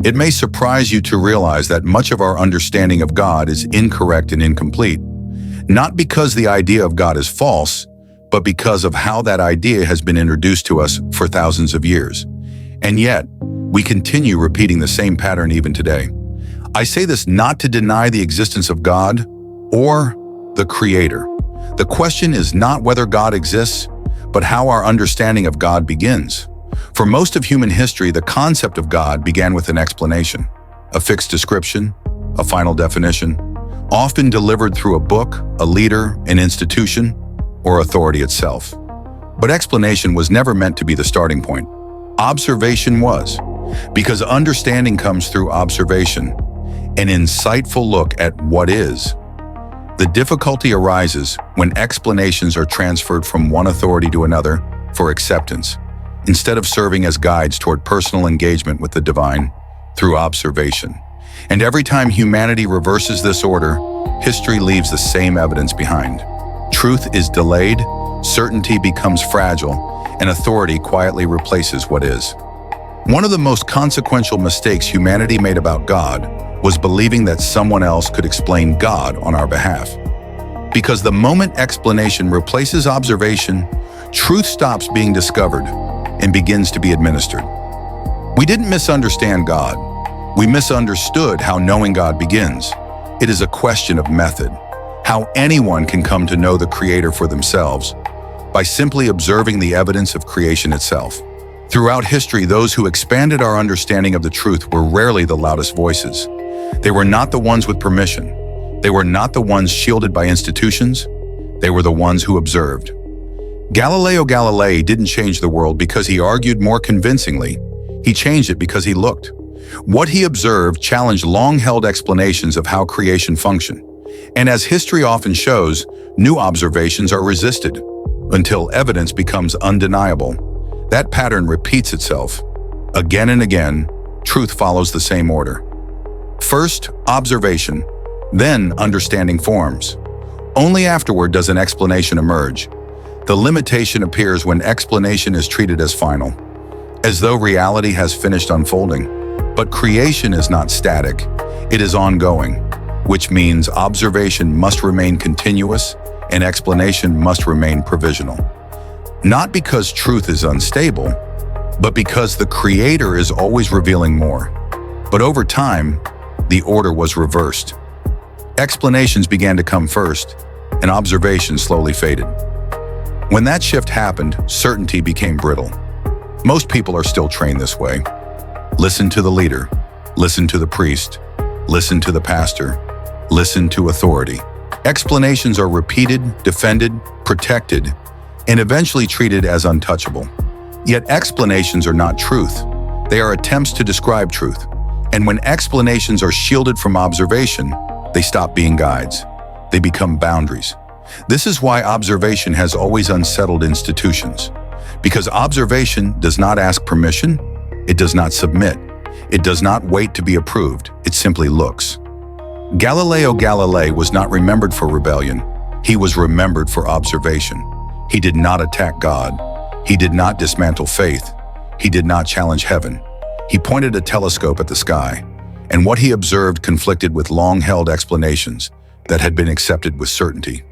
It may surprise you to realize that much of our understanding of God is incorrect and incomplete, not because the idea of God is false, but because of how that idea has been introduced to us for thousands of years. And yet, we continue repeating the same pattern even today. I say this not to deny the existence of God or the Creator. The question is not whether God exists, but how our understanding of God begins. For most of human history, the concept of God began with an explanation, a fixed description, a final definition, often delivered through a book, a leader, an institution, or authority itself. But explanation was never meant to be the starting point. Observation was, because understanding comes through observation, an insightful look at what is. The difficulty arises when explanations are transferred from one authority to another for acceptance, instead of serving as guides toward personal engagement with the divine through observation. And every time humanity reverses this order, history leaves the same evidence behind. Truth is delayed, certainty becomes fragile, and authority quietly replaces what is. One of the most consequential mistakes humanity made about God was believing that someone else could explain God on our behalf. Because the moment explanation replaces observation, truth stops being discovered and begins to be administered. We didn't misunderstand God. We misunderstood how knowing God begins. It is a question of method, how anyone can come to know the Creator for themselves by simply observing the evidence of creation itself. Throughout history, those who expanded our understanding of the truth were rarely the loudest voices. They were not the ones with permission. They were not the ones shielded by institutions. They were the ones who observed. Galileo Galilei didn't change the world because he argued more convincingly. He changed it because he looked. What he observed challenged long-held explanations of how creation functioned. And as history often shows, new observations are resisted until evidence becomes undeniable. That pattern repeats itself. Again and again, truth follows the same order. First, observation, then understanding forms. Only afterward does an explanation emerge. The limitation appears when explanation is treated as final, as though reality has finished unfolding. But creation is not static, it is ongoing, which means observation must remain continuous and explanation must remain provisional. Not because truth is unstable, but because the Creator is always revealing more. But over time, the order was reversed. Explanations began to come first, and observation slowly faded. When that shift happened, certainty became brittle. Most people are still trained this way. Listen to the leader, listen to the priest, listen to the pastor, listen to authority. Explanations are repeated, defended, protected, and eventually treated as untouchable. Yet explanations are not truth. They are attempts to describe truth. And when explanations are shielded from observation, they stop being guides. They become boundaries. This is why observation has always unsettled institutions. Because observation does not ask permission, it does not submit, it does not wait to be approved, it simply looks. Galileo Galilei was not remembered for rebellion, he was remembered for observation. He did not attack God, he did not dismantle faith, he did not challenge heaven. He pointed a telescope at the sky, and what he observed conflicted with long-held explanations that had been accepted with certainty.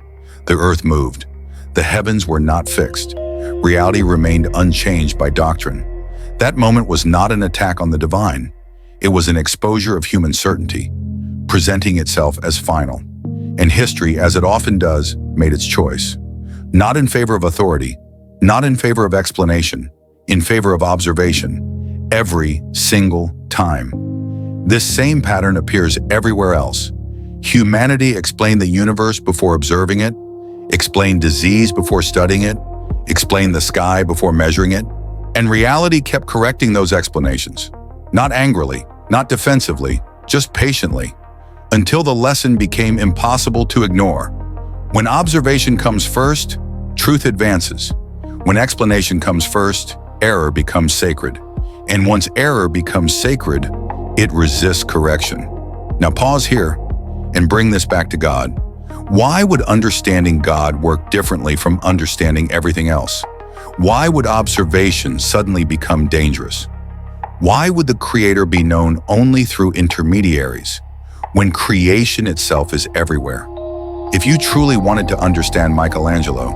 The earth moved. The heavens were not fixed. Reality remained unchanged by doctrine. That moment was not an attack on the divine. It was an exposure of human certainty, presenting itself as final. And history, as it often does, made its choice. Not in favor of authority, not in favor of explanation, in favor of observation, every single time. This same pattern appears everywhere else. Humanity explained the universe before observing it, explained disease before studying it, explained the sky before measuring it, and reality kept correcting those explanations. Not angrily, not defensively, just patiently, until the lesson became impossible to ignore. When observation comes first, truth advances. When explanation comes first, error becomes sacred. And once error becomes sacred, it resists correction. Now pause here and bring this back to God. Why would understanding God work differently from understanding everything else? Why would observation suddenly become dangerous? Why would the Creator be known only through intermediaries, when creation itself is everywhere? If you truly wanted to understand Michelangelo,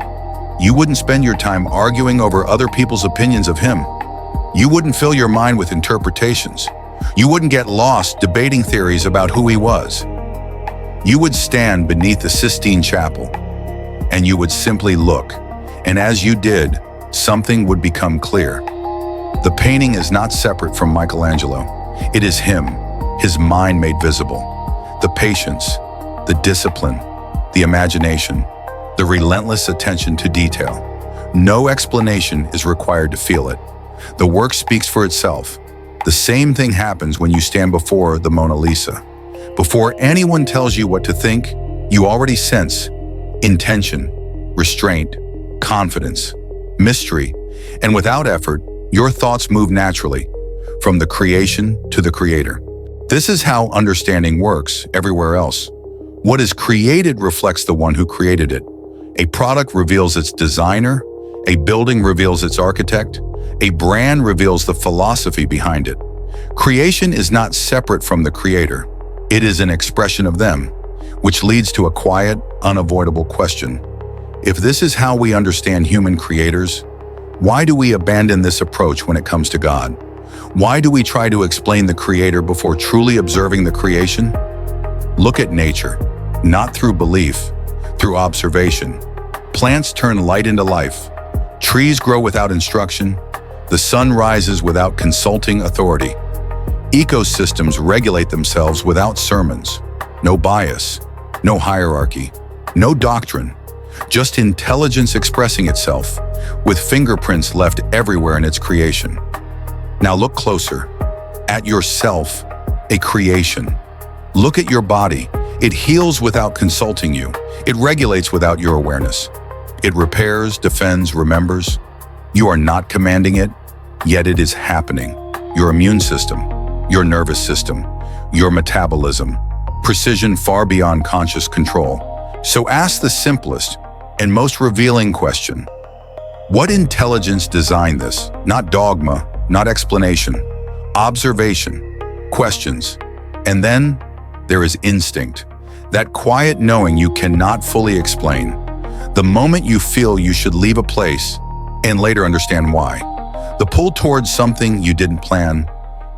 you wouldn't spend your time arguing over other people's opinions of him. You wouldn't fill your mind with interpretations. You wouldn't get lost debating theories about who he was. You would stand beneath the Sistine Chapel, and you would simply look, and as you did, something would become clear. The painting is not separate from Michelangelo. It is him, his mind made visible. The patience, the discipline, the imagination, the relentless attention to detail. No explanation is required to feel it. The work speaks for itself. The same thing happens when you stand before the Mona Lisa. Before anyone tells you what to think, you already sense intention, restraint, confidence, mystery, and without effort, your thoughts move naturally, from the creation to the Creator. This is how understanding works everywhere else. What is created reflects the one who created it. A product reveals its designer, a building reveals its architect, a brand reveals the philosophy behind it. Creation is not separate from the Creator. It is an expression of them, which leads to a quiet, unavoidable question. If this is how we understand human creators, why do we abandon this approach when it comes to God? Why do we try to explain the Creator before truly observing the creation? Look at nature, not through belief, through observation. Plants turn light into life. Trees grow without instruction. The sun rises without consulting authority. Ecosystems regulate themselves without sermons. No bias, no hierarchy, no doctrine. Just intelligence expressing itself, with fingerprints left everywhere in its creation. Now look closer, at yourself, a creation. Look at your body. It heals without consulting you. It regulates without your awareness. It repairs, defends, remembers. You are not commanding it, yet it is happening. Your immune system, your nervous system, your metabolism, precision far beyond conscious control. So ask the simplest and most revealing question. What intelligence designed this? Not dogma, not explanation. Observation, questions. And then there is instinct. That quiet knowing you cannot fully explain. The moment you feel you should leave a place and later understand why. The pull towards something you didn't plan,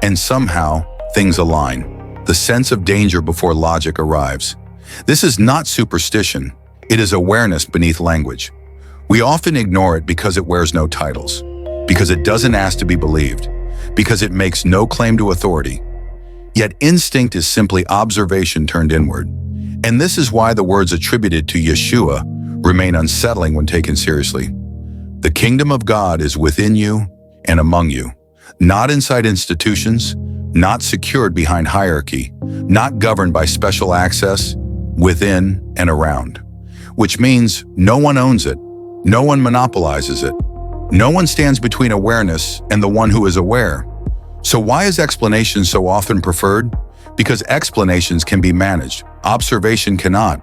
and somehow things align. The sense of danger before logic arrives. This is not superstition. It is awareness beneath language. We often ignore it because it wears no titles, because it doesn't ask to be believed, because it makes no claim to authority. Yet instinct is simply observation turned inward. And this is why the words attributed to Yeshua remain unsettling when taken seriously. The kingdom of God is within you and among you, not inside institutions, not secured behind hierarchy, not governed by special access, within and around. Which means no one owns it, no one monopolizes it, no one stands between awareness and the one who is aware. So why is explanation so often preferred? Because explanations can be managed, observation cannot.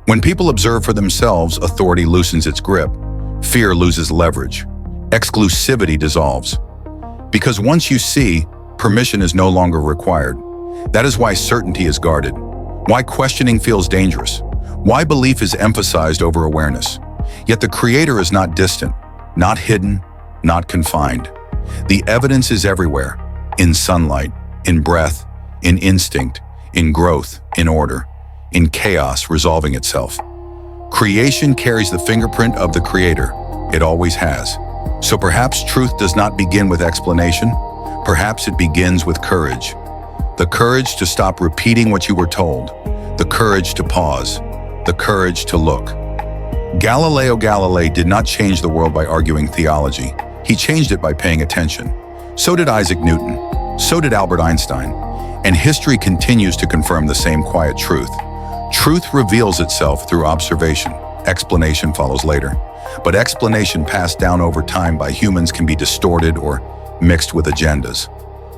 When people observe for themselves, authority loosens its grip, fear loses leverage, exclusivity dissolves. Because once you see, permission is no longer required. That is why certainty is guarded, why questioning feels dangerous, why belief is emphasized over awareness. Yet the Creator is not distant, not hidden, not confined. The evidence is everywhere, in sunlight, in breath, in instinct, in growth, in order, in chaos resolving itself. Creation carries the fingerprint of the Creator. It always has. So perhaps truth does not begin with explanation. Perhaps it begins with courage. The courage to stop repeating what you were told. The courage to pause. The courage to look. Galileo Galilei did not change the world by arguing theology. He changed it by paying attention. So did Isaac Newton. So did Albert Einstein. And history continues to confirm the same quiet truth. Truth reveals itself through observation. Explanation follows later. But explanation passed down over time by humans can be distorted or mixed with agendas.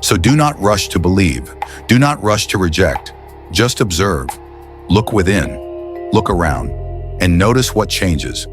So do not rush to believe. Do not rush to reject. Just observe. Look within. Look around. And notice what changes.